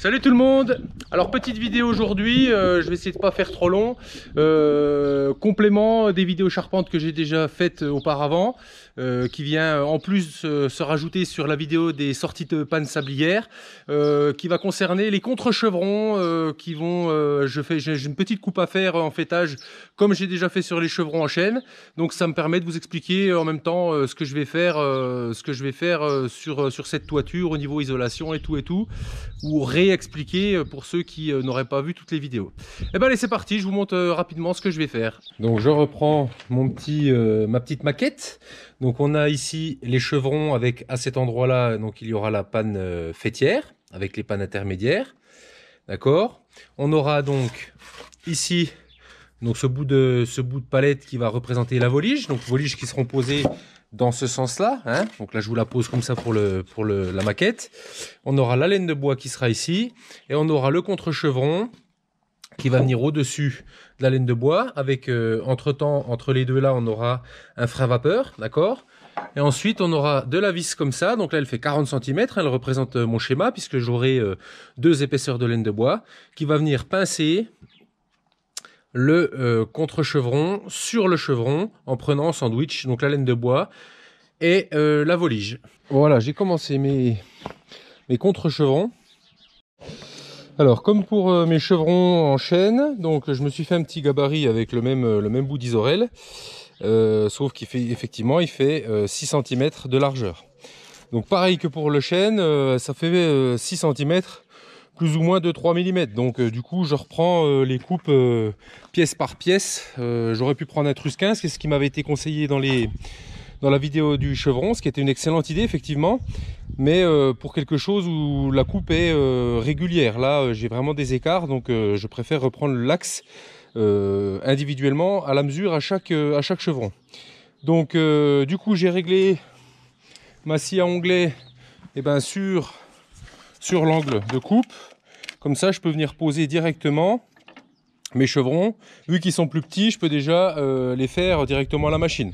Salut tout le monde. Alors petite vidéo aujourd'hui, je vais essayer de pas faire trop long. Complément des vidéos charpentes que j'ai déjà faites auparavant, qui vient en plus se rajouter sur la vidéo des sorties de panne sablière, qui va concerner les contre-chevrons qui vont. J'ai une petite coupe à faire en fêtage, comme j'ai déjà fait sur les chevrons en chaîne. Donc ça me permet de vous expliquer en même temps ce que je vais faire, sur cette toiture au niveau isolation et tout, ou réexpliquer pour ceux qui n'auraient pas vu toutes les vidéos. Et ben allez, c'est parti, je vous montre rapidement ce que je vais faire. Donc je reprends ma petite maquette. Donc on a ici les chevrons avec, à cet endroit là, donc il y aura la panne fêtière avec les pannes intermédiaires, d'accord. On aura donc ici donc ce bout de palette qui va représenter la volige, donc voliges qui seront posées dans ce sens-là, hein. Donc là je vous la pose comme ça pour la maquette. On aura la laine de bois qui sera ici, et on aura le contre-chevron qui va venir au-dessus de la laine de bois, avec entre-temps, entre les deux là, on aura un frein vapeur, d'accord. Et ensuite on aura de la vis comme ça, donc là elle fait 40 cm, elle représente mon schéma, puisque j'aurai deux épaisseurs de laine de bois, qui va venir pincer le contre-chevron sur le chevron en prenant en sandwich donc la laine de bois et la volige. Voilà, j'ai commencé mes contre-chevrons. Alors comme pour mes chevrons en chaîne, donc je me suis fait un petit gabarit avec le même bout d'isorel, sauf qu'il fait effectivement 6 cm de largeur. Donc pareil que pour le chêne, ça fait 6 cm plus ou moins de 3 mm. Donc du coup je reprends les coupes pièce par pièce. J'aurais pu prendre un Trusquin, c'est ce qui m'avait été conseillé dans la vidéo du chevron, ce qui était une excellente idée effectivement, mais pour quelque chose où la coupe est régulière. Là j'ai vraiment des écarts, donc je préfère reprendre l'axe individuellement à la mesure à chaque chevron. Donc du coup j'ai réglé ma scie à onglet sur l'angle de coupe. Comme ça je peux venir poser directement mes chevrons. Vu qu'ils sont plus petits, je peux déjà les faire directement à la machine.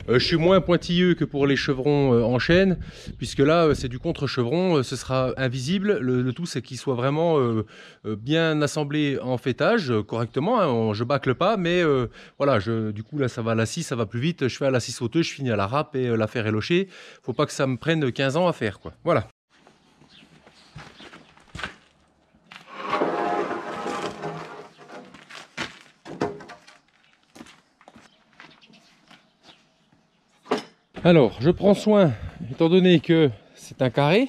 Je suis moins pointilleux que pour les chevrons en chaîne, puisque là c'est du contre-chevron, ce sera invisible. Le tout c'est qu'il soit vraiment bien assemblé en fêtage correctement, hein. Je bâcle pas, mais voilà, du coup là ça va à la scie, ça va plus vite. Je fais à la scie sauteuse, je finis à la râpe et l'affaire est lochée. Faut pas que ça me prenne 15 ans à faire, quoi. Voilà. Alors, je prends soin, étant donné que c'est un carré,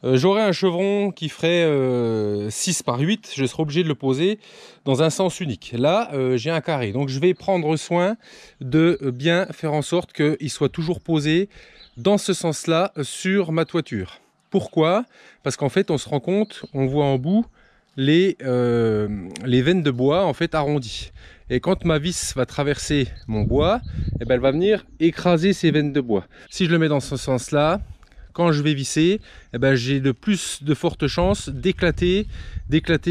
j'aurai un chevron qui ferait 6 par 8, je serai obligé de le poser dans un sens unique. Là, j'ai un carré, donc je vais prendre soin de bien faire en sorte qu'il soit toujours posé dans ce sens-là sur ma toiture. Pourquoi? Parce qu'en fait, on se rend compte, on voit en bout les veines de bois en fait arrondies. Et quand ma vis va traverser mon bois, eh ben, elle va venir écraser ces veines de bois. Si je le mets dans ce sens-là, quand je vais visser, eh ben, j'ai de plus de fortes chances d'éclater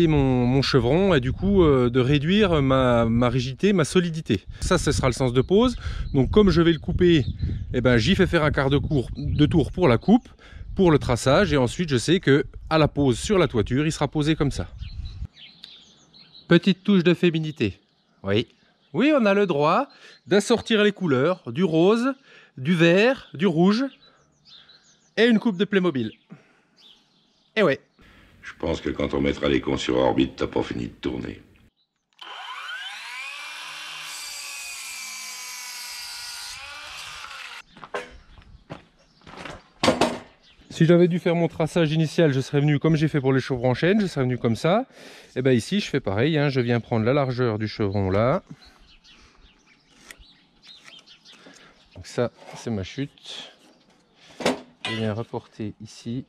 mon chevron et du coup de réduire ma rigidité, ma solidité. Ça, ce sera le sens de pose. Donc comme je vais le couper, eh ben, j'y fais faire un quart de tour pour la coupe, pour le traçage, et ensuite je sais que à la pose sur la toiture, il sera posé comme ça. Petite touche de féminité. Oui, oui, on a le droit d'assortir les couleurs, du rose, du vert, du rouge et une coupe de Playmobil. Et ouais. Je pense que quand on mettra les cons sur orbite, t'as pas fini de tourner. Si j'avais dû faire mon traçage initial, je serais venu comme j'ai fait pour les chevrons en chaîne, je serais venu comme ça. Et bien ici, je fais pareil, hein, je viens prendre la largeur du chevron là. Donc ça, c'est ma chute. Je viens rapporter ici.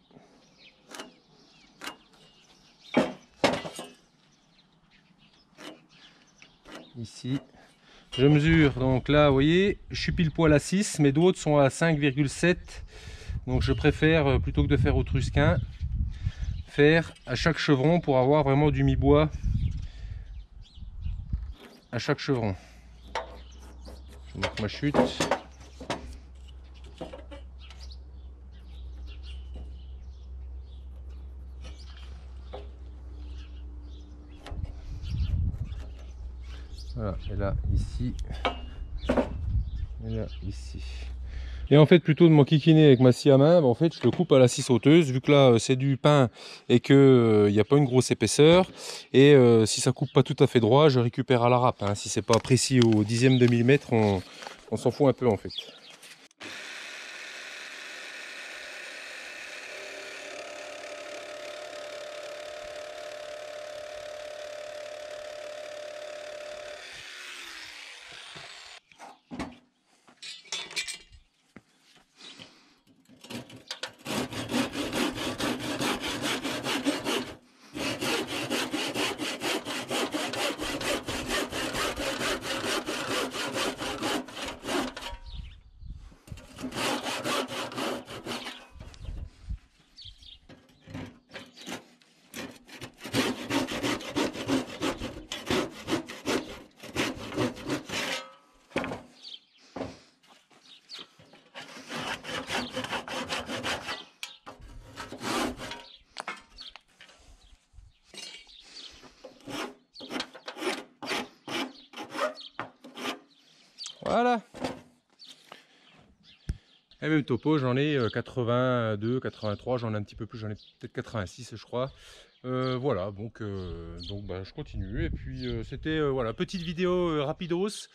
Ici. Je mesure, donc là, vous voyez, je suis pile poil à 6, mes d'autres sont à 5,7. Donc je préfère, plutôt que de faire au Trusquin, faire à chaque chevron pour avoir vraiment du mi-bois à chaque chevron. Je marque ma chute. Voilà, et là, ici. Et là, ici. Et en fait, plutôt de m'enquiquiner avec ma scie à main, en fait, je le coupe à la scie sauteuse, vu que là, c'est du pain et qu'il n'y a pas une grosse épaisseur. Et si ça coupe pas tout à fait droit, je récupère à la râpe. Hein. Si c'est pas précis au dixième de millimètre, on s'en fout un peu en fait. Voilà. Et même topo, j'en ai 82, 83, j'en ai un petit peu plus, j'en ai peut-être 86 je crois. Voilà, donc bah, je continue. Et puis c'était voilà, petite vidéo rapidos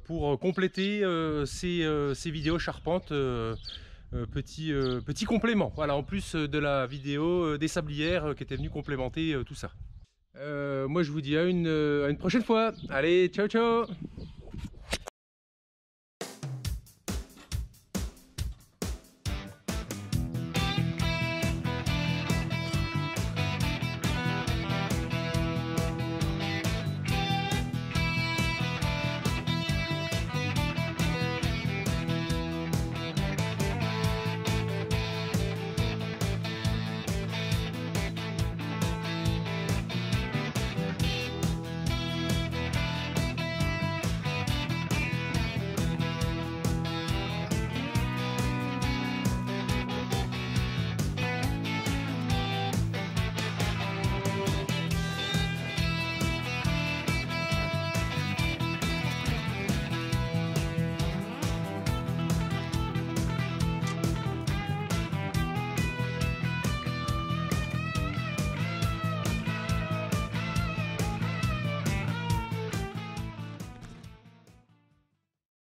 pour compléter ces vidéos charpentes. Petit complément, voilà, en plus de la vidéo des sablières qui était venue complémenter tout ça. Moi je vous dis à une prochaine fois. Allez, ciao ciao.